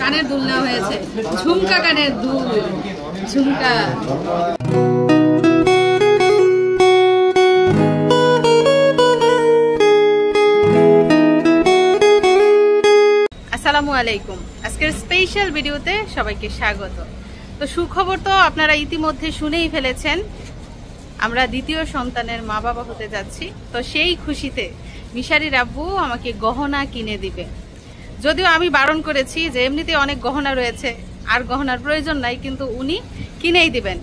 কানের দুল নেওয়া হয়েছে, ঝুমকা কানের দুল, ঝুমকা। আসসালামু আলাইকুম। আজকের স্পেশাল ভিডিওতে সবাইকে স্বাগত। তো সুখবর তো আপনারা ইতিমধ্যে শুনেই ফেলেছেন, আমরা দ্বিতীয় সন্তানের মা বাবা হতে যাচ্ছি। তো সেই খুশিতে মিশারির আব্বু আমাকে গহনা কিনে দিবে। যদিও আমি বারণ করেছি যে এমনিতে অনেক গহনা রয়েছে, আর গহনার প্রয়োজন নাই, কিন্তু উনি কিনেই দিবেন।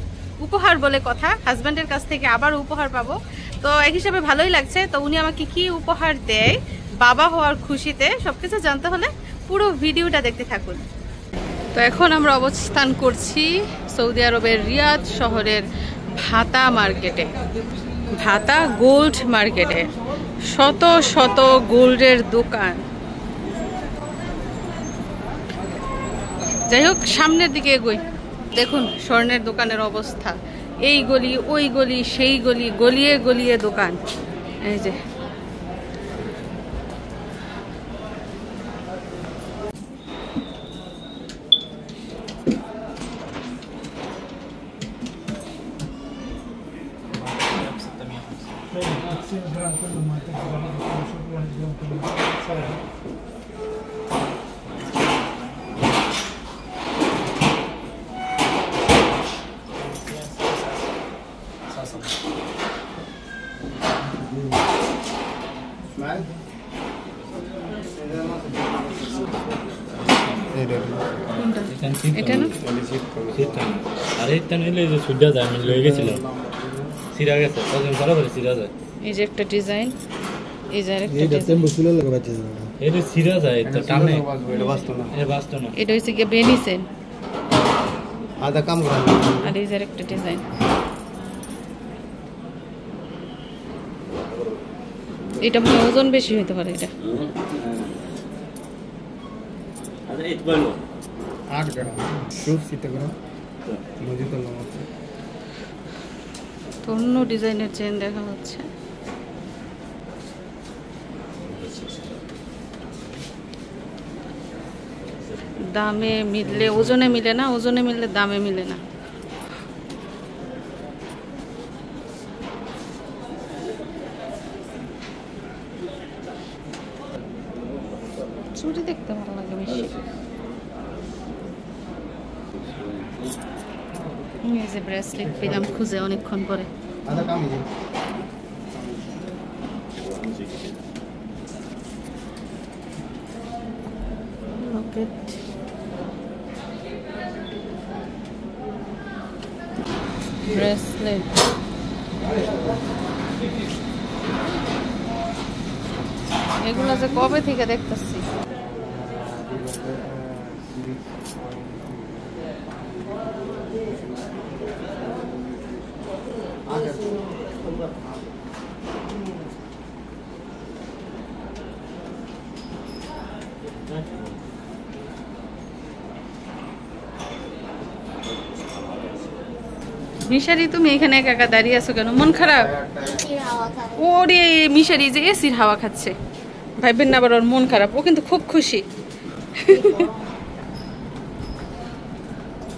উপহার বলে কথা, হাজব্যান্ডের কাছ থেকে আবার উপহার পাবো, তো এক হিসাবে ভালোই লাগছে। তো উনি আমাকে কি উপহার দেয় বাবা হওয়ার খুশিতে, সবকিছু জানতে হলে পুরো ভিডিওটা দেখতে থাকুন। তো এখন আমরা অবস্থান করছি সৌদি আরবের রিয়াদ শহরের ভাতা মার্কেটে, ভাতা গোল্ড মার্কেটে। শত শত গোল্ডের দোকান। যাই হোক, সামনের দিকে এগোই। দেখুন স্বর্ণের দোকানের অবস্থা, এই গলি ওই গলি সেই গলি, গলিয়ে গলিয়ে দোকান। এই যে এটা না, আরে এটা নিলে যে সুবিধা যায়, আমি লয়ে গেছিলাম, সিরা গেছে কজন ভালো করে সিরা যায়। এই যে একটা ডিজাইন, এই যে আরেকটা এটা টেম্পো ফুলে লাগাতে যায়, এটা সিরা যায় তো টানে, এটা বাস্তব না, এটা বাস্তব না। এটা হইছে কি বেনিসেন আদা কাম করা। আর এই যে আরেকটা ডিজাইন, এটা মনে ওজন বেশি হইতে পারে। এটা আরে এটা বলো 8 গ্রাম শুভ সিটা গ্রাম মজুদ আছে। তো অন্য ডিজাইনের চেন দেখা যাচ্ছে। দামে মিললে ওজনে মিলে না, ওজনে মিললে দামে মিলে না। চুড়ি দেখতে ভালো লাগে বেশি। এই যে ব্রেসলেট পেলাম খুঁজে অনেকক্ষণ পরে। আদা কাম আছে। লকেট, ব্রেসলেট, এগুলো যে কবে থেকে দেখতেছি। মিশারি, তুমি এখানে একা একা দাঁড়িয়ে আছো কেন? মন খারাপ? ওরে মিশারি যে এসির হাওয়া খাচ্ছে, ভাইবেন না আবার ওর মন খারাপ। ও কিন্তু খুব খুশি।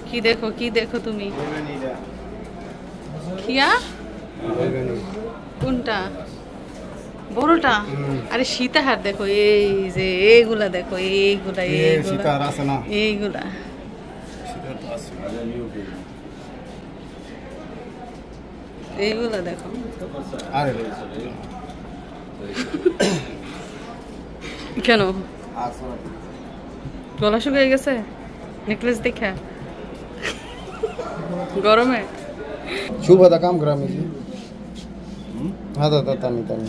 কি দেখো, কি দেখো তুমি? কিয়া কোনটা? বড়টা? আরে সীতাহার দেখো, এই যে এইগুলা দেখো, এইগুলা এইগুলা এইগুলা দেখো। কেন গলা শুকিয়ে গেছে নেকলেস দেখা গরমে? शुभ आदा काम करा मुझे। हाँ दादा तामी तामी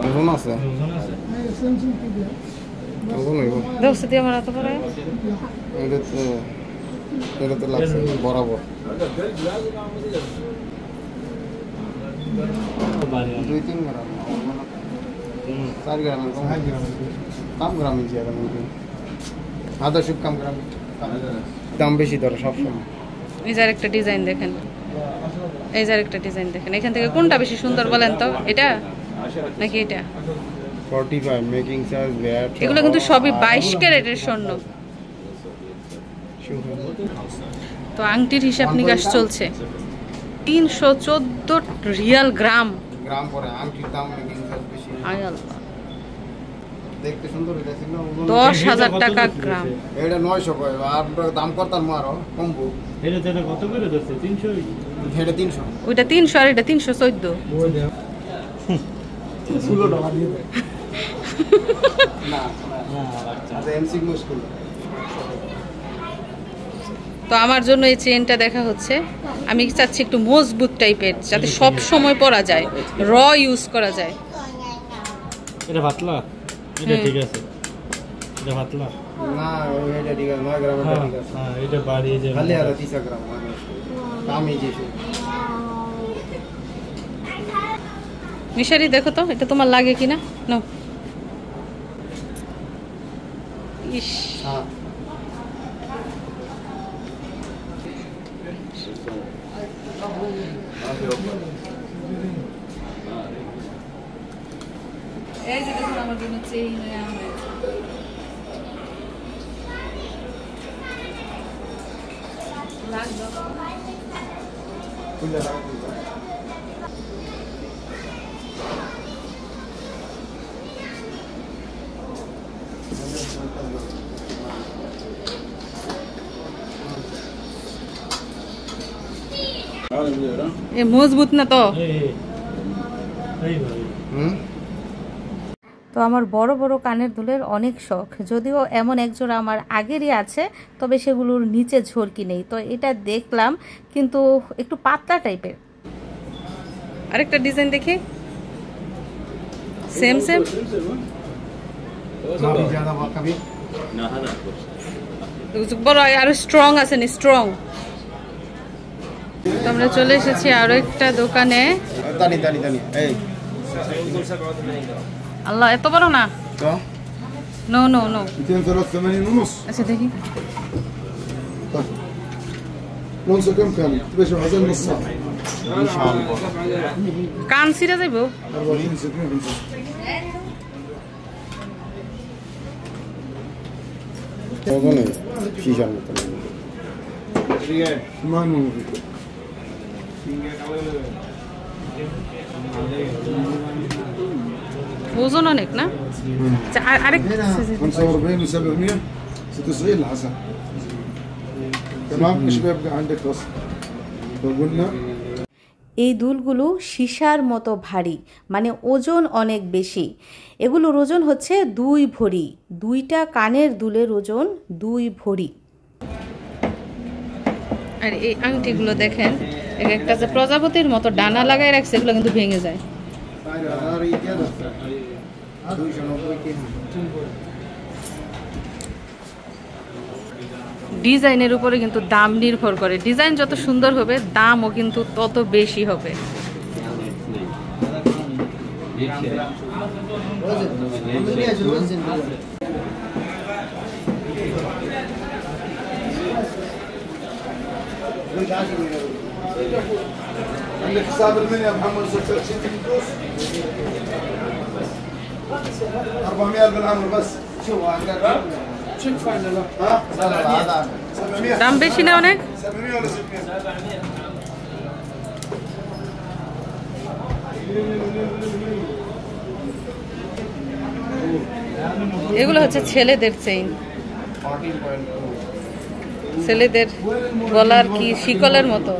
ওজন আছে, ওজন হইব। দোস্ত দিয়ে বানাতে পারে। এটা তো লাগছে বরাবর 2-3 গ্রাম 4 গ্রাম কম গ্রাম ज़्यादा मुझे আদা শুভ কম গ্রাম দাম বেশি ধরে সব সময়। এই যে একটা ডিজাইন দেখেন, এই যে আরেকটা ডিজাইন দেখেন, এখান থেকে কোনটা বেশি সুন্দর বলেন তো, এটা নাকি এটা? 45 মেকিং চার্জ ভ্যাট। এগুলো কিন্তু সবই 22 ক্যারেটের স্বর্ণ। তো আংটির হিসাব নিকাশ চলছে 314 রিয়াল গ্রাম। গ্রাম পরে আংটির দাম মেকিং চার্জ বেশি। আয় আল্লাহ, দেখতে সুন্দর এটা ছিল 10,000 টাকা গ্রাম। এটা 900 কয় আর দাম করতাম আরো কমবো। এটা তেল কত করে দিচ্ছে? 300। এটা 300। ওইটা 300 আর এটা 314। ষোলো টাকা দিয়ে দেয়। না আচ্ছা এমসি মুশকিল। তো আমার জন্য এই চেনটা দেখা হচ্ছে, আমি চাচ্ছি একটু মজবুত টাইপের, যাতে সব সময় পরা যায়, র ইউজ করা যায়। এটা পাতলা, এটা ঠিক আছে। এটা পাতলা না এটা ঠিক আছে, 9 গ্রাম এটা ঠিক আছে। হ্যাঁ এটা বাড়িয়ে যায় খালি আর 30 গ্রাম দামি যেছে। মিশারি দেখো তো এটা তোমার লাগে কিনা, নাও। ইস, হ্যাঁ এই যে দেখুন আমার জন্য চেইন নেওয়া হয়েছে। লাগবে খুলে রাখো। এ মজবুত না তো। এই ভাই তো আমার বড় বড় কানের দুলের অনেক শখ, যদিও এমন একজোড়া আমার আগেরই আছে, তবে সেগুলোর নিচে ঝরকি নেই। তো এটা দেখলাম কিন্তু একটু পাতলা টাইপের। আরেকটা ডিজাইন দেখি, সেম সেম। বড় আরো স্ট্রং আছে নি, স্ট্রং। তো আমরা চলে এসেছি আরো একটা দোকানে। তানি তানি তানি এই আল্লাহ এত বড় না, তো নো নো নো। 283 ونص. আচ্ছা দেখি, طيب لونسو كم كان؟ تبشر هذا نص ساعة ان شاء الله. কান ছিঁড়ে যাইব। 40 60 ওখানে শিশার মতো মানু ওজন অনেক না। আচ্ছা আরেক 45 و700 96 الحسن. تمام ايش بيبقى عندك بس قلنا এই দুলগুলো সীসার মতো ভারী, মানে ওজন অনেক বেশি। এগুলোর ওজন হচ্ছে 2 ভরি। 2টা কানের দুলের ওজন 2 ভরি। আর এই আংটিগুলো দেখেন, একটা যে প্রজাপতির মতো ডানা লাগাই রাখছে, এগুলো কিন্তু ভেঙে যায়। ডিজাইনের উপরে কিন্তু দাম নির্ভর করে, ডিজাইন যত সুন্দর হবে দামও কিন্তু তত বেশি হবে। عندك حساب المنيا محمد 26 فلوس 400 بالعمر بس شو عندك شو فاينل ها هذا 700 দাম বেশি না অনেক। 700 ولا 600 এগুলো হচ্ছে ছেলেদের চেইন, ছেলেদের গলার কি শিকলের মতো।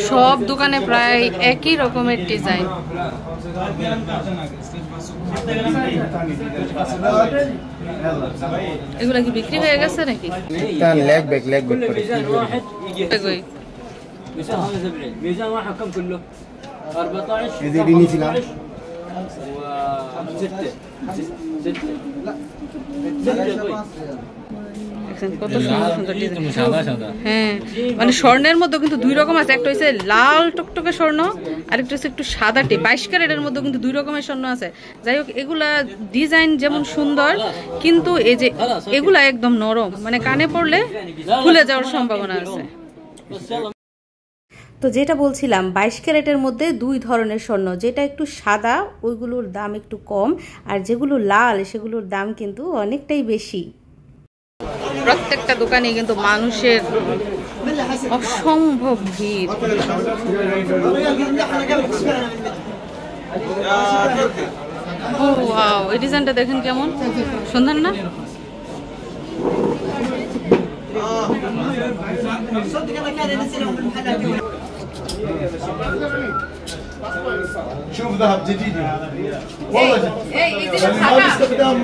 সব দোকানে প্রায় একই রকমের ডিজাইন। এগুলা কি বিক্রি হয়ে গেছে নাকি? লেগ ব্যাক করে কই ميزان واحد كم كله؟ 14 এই যে নিয়েছিলাম و 6 কত সুন্দর সুন্দর ডিজাইন। সাদা সাদা। হ্যাঁ, মানে স্বর্ণের মধ্যে কিন্তু 2 রকম আছে, একটা হচ্ছে লাল টকটকে স্বর্ণ, আরেকটা হচ্ছে একটু সাদাটে 22 ক্যারেটের মধ্যে কিন্তু 2 রকমের স্বর্ণ আছে। যাই হোক, এগুলা ডিজাইন যেমন সুন্দর, কিন্তু এই যে এগুলা একদম নরম, মানে কানে পড়লে খুলে যাওয়ার সম্ভাবনা আছে। তো যেটা বলছিলাম, 22 ক্যারেটের মধ্যে 2 ধরনের স্বর্ণ, যেটা একটু সাদা ওইগুলোর দাম একটু কম, আর যেগুলো লাল সেগুলোর দাম কিন্তু অনেকটাই বেশি। প্রত্যেকটা দোকানে কিন্তু মানুষের অসম্ভব ভিড়। ও ওয়াও, এই ডিজাইনটা দেখেন কেমন সুন্দর না? شوف ذهب جديد والله هذا استخدام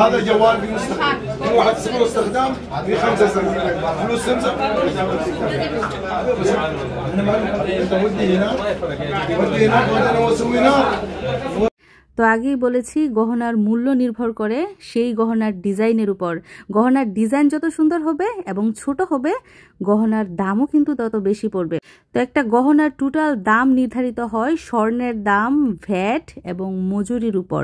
هذا جوال بيستخدم واحد صفر استخدام في 5 سنين فلوس سمسم انا ما انت ودي هنا وانا اسوي هنا। তো আগেই বলেছি, গহনার মূল্য নির্ভর করে সেই গহনার ডিজাইনের উপর। গহনার ডিজাইন যত সুন্দর হবে এবং ছোট হবে, গহনার দামও কিন্তু তত বেশি পড়বে। তো একটা গহনার টোটাল দাম নির্ধারিত হয় স্বর্ণের দাম, ভ্যাট এবং মজুরির উপর।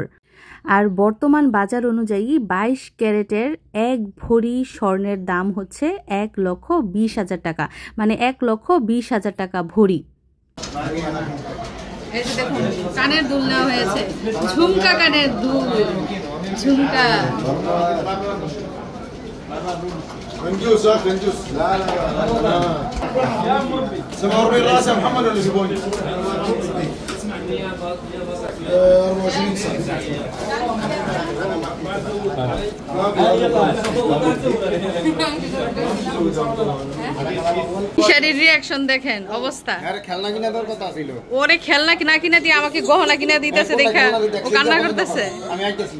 আর বর্তমান বাজার অনুযায়ী 22 ক্যারেটের 1 ভরি স্বর্ণের দাম হচ্ছে 1,20,000 টাকা, মানে 1,20,000 টাকা ভরি। এই যে দেখুন, কানের দুল নেওয়া হয়েছে, ঝুমকা কানের দুল, ঝুমকা। كنجوس كنجوس لا لا سمعوا راسه محمد ولا زبوني 24 سنه মিশারির রিঅ্যাকশন দেখেন, অবস্থা। আরে খেলনা কিনা দর কথা ছিল, ওরে খেলনা কিনা কিনা দিয়ে আমাকে গহনা কিনা দিতেছে, দেখা ও কান্না করতেছে। আমি আইতাছি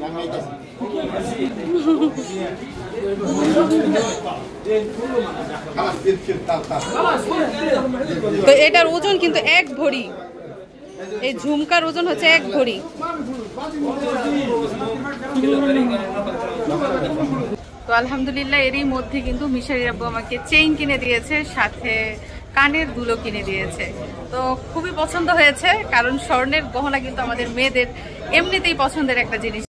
তো এটার ওজন কিন্তু 1 ভরি, এই ঝুমকার ওজন হচ্ছে 1 ভরি। তো আলহামদুলিল্লাহ, এরই মধ্যে কিন্তু মিশারি আব্বু আমাকে চেইন কিনে দিয়েছে, সাথে কানের দুলও কিনে দিয়েছে। তো খুবই পছন্দ হয়েছে, কারণ স্বর্ণের গহনা কিন্তু আমাদের মেয়েদের এমনিতেই পছন্দের একটা জিনিস।